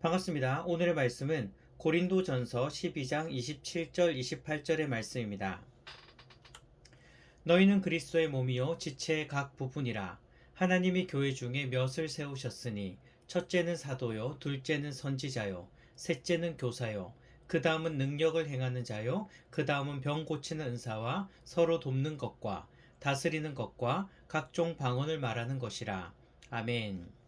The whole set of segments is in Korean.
반갑습니다. 오늘의 말씀은 고린도전서 12장 27절 28절의 말씀입니다. 너희는 그리스도의 몸이요 지체의 각 부분이라. 하나님이 교회 중에 몇을 세우셨으니 첫째는 사도요, 둘째는 선지자요, 셋째는 교사요, 그 다음은 능력을 행하는 자요, 그 다음은 병 고치는 은사와 서로 돕는 것과 다스리는 것과 각종 방언을 말하는 것이라. 아멘.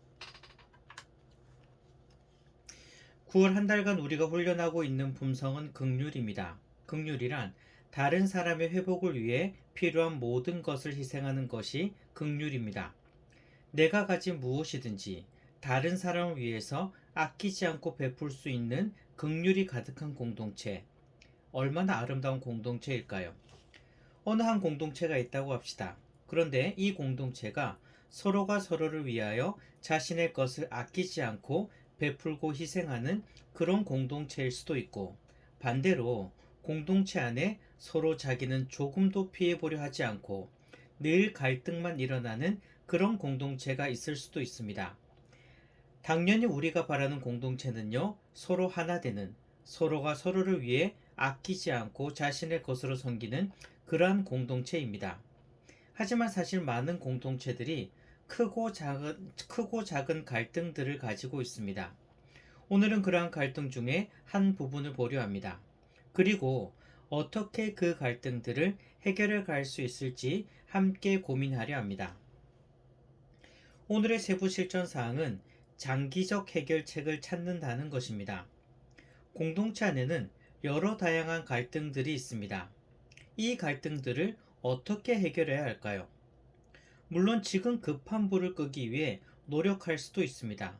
9월 한 달간 우리가 훈련하고 있는 품성은 긍휼입니다. 긍휼이란 다른 사람의 회복을 위해 필요한 모든 것을 희생하는 것이 긍휼입니다. 내가 가진 무엇이든지 다른 사람을 위해서 아끼지 않고 베풀 수 있는 긍휼이 가득한 공동체. 얼마나 아름다운 공동체일까요? 어느 한 공동체가 있다고 합시다. 그런데 이 공동체가 서로가 서로를 위하여 자신의 것을 아끼지 않고 베풀고 희생하는 그런 공동체일 수도 있고, 반대로 공동체 안에 서로 자기는 조금도 피해보려 하지 않고 늘 갈등만 일어나는 그런 공동체가 있을 수도 있습니다. 당연히 우리가 바라는 공동체는요, 서로 하나 되는, 서로가 서로를 위해 아끼지 않고 자신의 것으로 섬기는 그러한 공동체입니다. 하지만 사실 많은 공동체들이 크고 작은 갈등들을 가지고 있습니다. 오늘은 그러한 갈등 중에 한 부분을 보려 합니다. 그리고 어떻게 그 갈등들을 해결해 갈 수 있을지 함께 고민하려 합니다. 오늘의 세부 실천 사항은 장기적 해결책을 찾는다는 것입니다. 공동체 안에는 여러 다양한 갈등들이 있습니다. 이 갈등들을 어떻게 해결해야 할까요? 물론 지금 급한 불을 끄기 위해 노력할 수도 있습니다.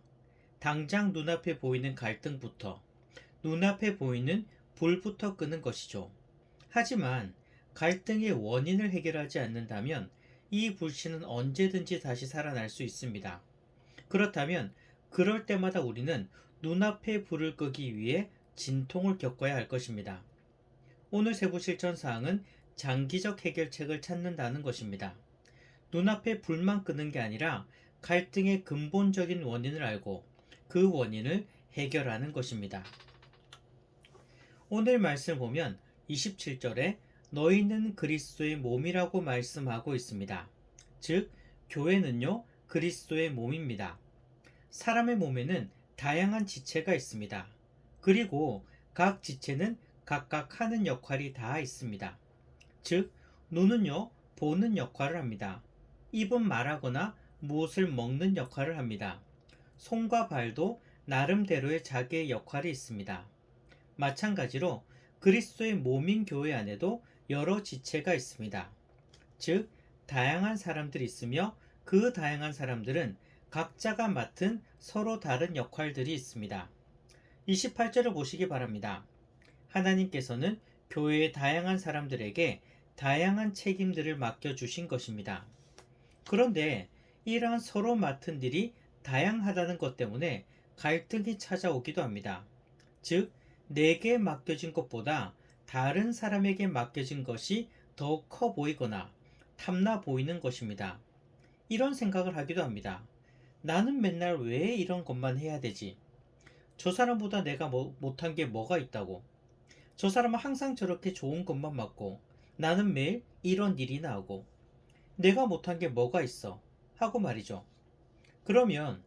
당장 눈앞에 보이는 갈등부터, 눈앞에 보이는 불부터 끄는 것이죠. 하지만 갈등의 원인을 해결하지 않는다면 이 불씨는 언제든지 다시 살아날 수 있습니다. 그렇다면 그럴 때마다 우리는 눈앞에 불을 끄기 위해 진통을 겪어야 할 것입니다. 오늘 세부 실천 사항은 장기적 해결책을 찾는다는 것입니다. 눈앞에 불만 끄는 게 아니라 갈등의 근본적인 원인을 알고 그 원인을 해결하는 것입니다. 오늘 말씀 보면 27절에 너희는 그리스도의 몸이라고 말씀하고 있습니다. 즉, 교회는요, 그리스도의 몸입니다. 사람의 몸에는 다양한 지체가 있습니다. 그리고 각 지체는 각각 하는 역할이 다 있습니다. 즉, 눈은요, 보는 역할을 합니다. 입은 말하거나 무엇을 먹는 역할을 합니다. 손과 발도 나름대로의 자기의 역할이 있습니다. 마찬가지로 그리스도의 몸인 교회 안에도 여러 지체가 있습니다. 즉, 다양한 사람들이 있으며 그 다양한 사람들은 각자가 맡은 서로 다른 역할들이 있습니다. 28절을 보시기 바랍니다. 하나님께서는 교회의 다양한 사람들에게 다양한 책임들을 맡겨주신 것입니다. 그런데 이러한 서로 맡은 일이 다양하다는 것 때문에 갈등이 찾아오기도 합니다. 즉, 내게 맡겨진 것보다 다른 사람에게 맡겨진 것이 더 커 보이거나 탐나 보이는 것입니다. 이런 생각을 하기도 합니다. 나는 맨날 왜 이런 것만 해야 되지? 저 사람보다 내가 못한 게 뭐가 있다고? 저 사람은 항상 저렇게 좋은 것만 맡고 나는 매일 이런 일이나 하고 내가 못한 게 뭐가 있어? 하고 말이죠. 그러면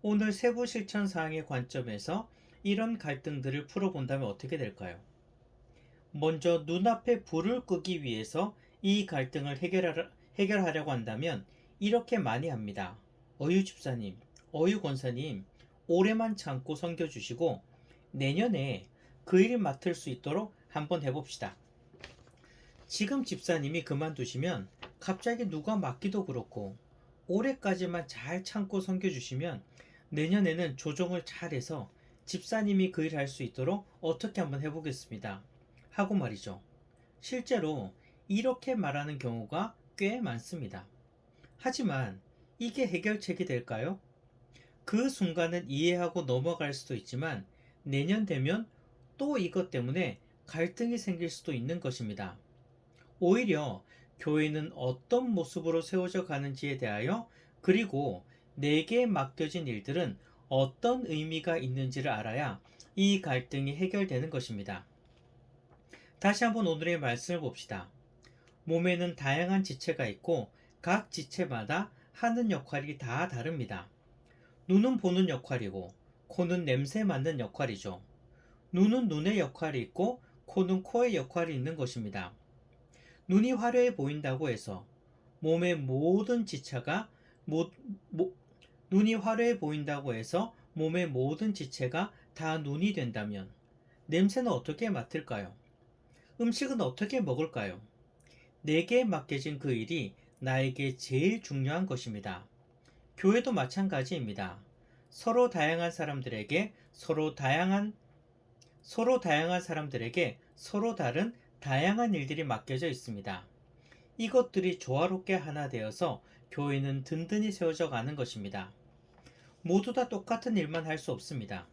오늘 세부 실천 사항의 관점에서 이런 갈등들을 풀어본다면 어떻게 될까요? 먼저 눈앞에 불을 끄기 위해서 이 갈등을 해결하려고 한다면 이렇게 많이 합니다. 어유 집사님, 어유 권사님, 올해만 참고 섬겨주시고 내년에 그 일 맡을 수 있도록 한번 해봅시다. 지금 집사님이 그만두시면 갑자기 누가 맡기도 그렇고 올해까지만 잘 참고 섬겨주시면 내년에는 조정을 잘해서 집사님이 그 일 할 수 있도록 어떻게 한번 해보겠습니다. 하고 말이죠. 실제로 이렇게 말하는 경우가 꽤 많습니다. 하지만 이게 해결책이 될까요? 그 순간은 이해하고 넘어갈 수도 있지만 내년 되면 또 이것 때문에 갈등이 생길 수도 있는 것입니다. 오히려 교회는 어떤 모습으로 세워져 가는지에 대하여 그리고 내게 맡겨진 일들은 어떤 의미가 있는지를 알아야 이 갈등이 해결되는 것입니다. 다시 한번 오늘의 말씀을 봅시다. 몸에는 다양한 지체가 있고 각 지체마다 하는 역할이 다 다릅니다. 눈은 보는 역할이고 코는 냄새 맡는 역할이죠. 눈은 눈의 역할이 있고 코는 코의 역할이 있는 것입니다. 눈이 화려해 보인다고 해서 몸의 모든 지체가 모, 모, 눈이 화려해 보인다고 해서 몸의 모든 지체가 다 눈이 된다면 냄새는 어떻게 맡을까요? 음식은 어떻게 먹을까요? 내게 맡겨진 그 일이 나에게 제일 중요한 것입니다. 교회도 마찬가지입니다. 서로 다양한 사람들에게 서로 다른 다양한 일들이 맡겨져 있습니다. 이것들이 조화롭게 하나 되어서 교회는 든든히 세워져 가는 것입니다. 모두 다 똑같은 일만 할 수 없습니다.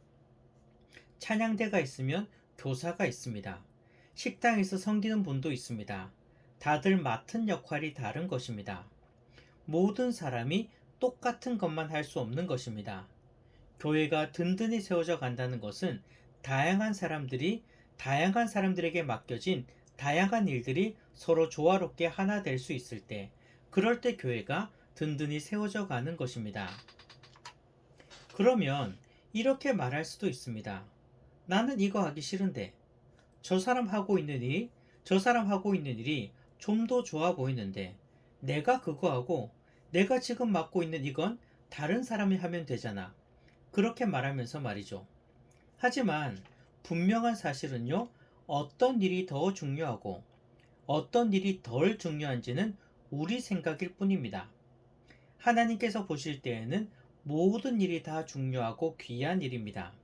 찬양대가 있으면 교사가 있습니다. 식당에서 섬기는 분도 있습니다. 다들 맡은 역할이 다른 것입니다. 모든 사람이 똑같은 것만 할 수 없는 것입니다. 교회가 든든히 세워져 간다는 것은 다양한 사람들에게 맡겨진 다양한 일들이 서로 조화롭게 하나 될 수 있을 때, 그럴 때 교회가 든든히 세워져 가는 것입니다. 그러면 이렇게 말할 수도 있습니다. 나는 이거 하기 싫은데, 저 사람 하고 있는 일이 좀 더 좋아 보이는데, 내가 그거 하고 내가 지금 맡고 있는 이건 다른 사람이 하면 되잖아. 그렇게 말하면서 말이죠. 하지만 분명한 사실은요, 어떤 일이 더 중요하고 어떤 일이 덜 중요한지는 우리 생각일 뿐입니다. 하나님께서 보실 때에는 모든 일이 다 중요하고 귀한 일입니다.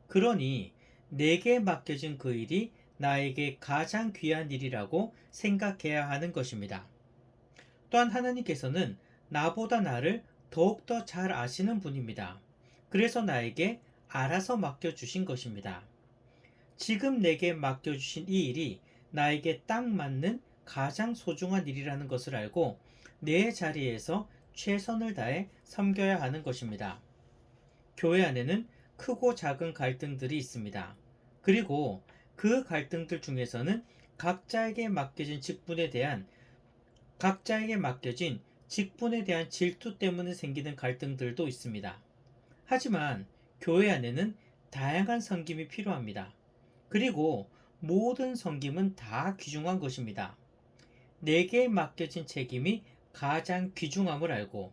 그러니 내게 맡겨진 그 일이 나에게 가장 귀한 일이라고 생각해야 하는 것입니다. 또한 하나님께서는 나보다 나를 더욱더 잘 아시는 분입니다. 그래서 나에게 알아서 맡겨주신 것입니다. 지금 내게 맡겨주신 이 일이 나에게 딱 맞는 가장 소중한 일이라는 것을 알고 내 자리에서 최선을 다해 섬겨야 하는 것입니다. 교회 안에는 크고 작은 갈등들이 있습니다. 그리고 그 갈등들 중에서는 각자에게 맡겨진 직분에 대한 질투 때문에 생기는 갈등들도 있습니다. 하지만 교회 안에는 다양한 섬김이 필요합니다. 그리고 모든 섬김은 다 귀중한 것입니다. 내게 맡겨진 책임이 가장 귀중함을 알고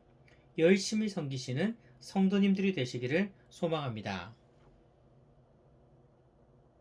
열심히 섬기시는 성도님들이 되시기를 소망합니다.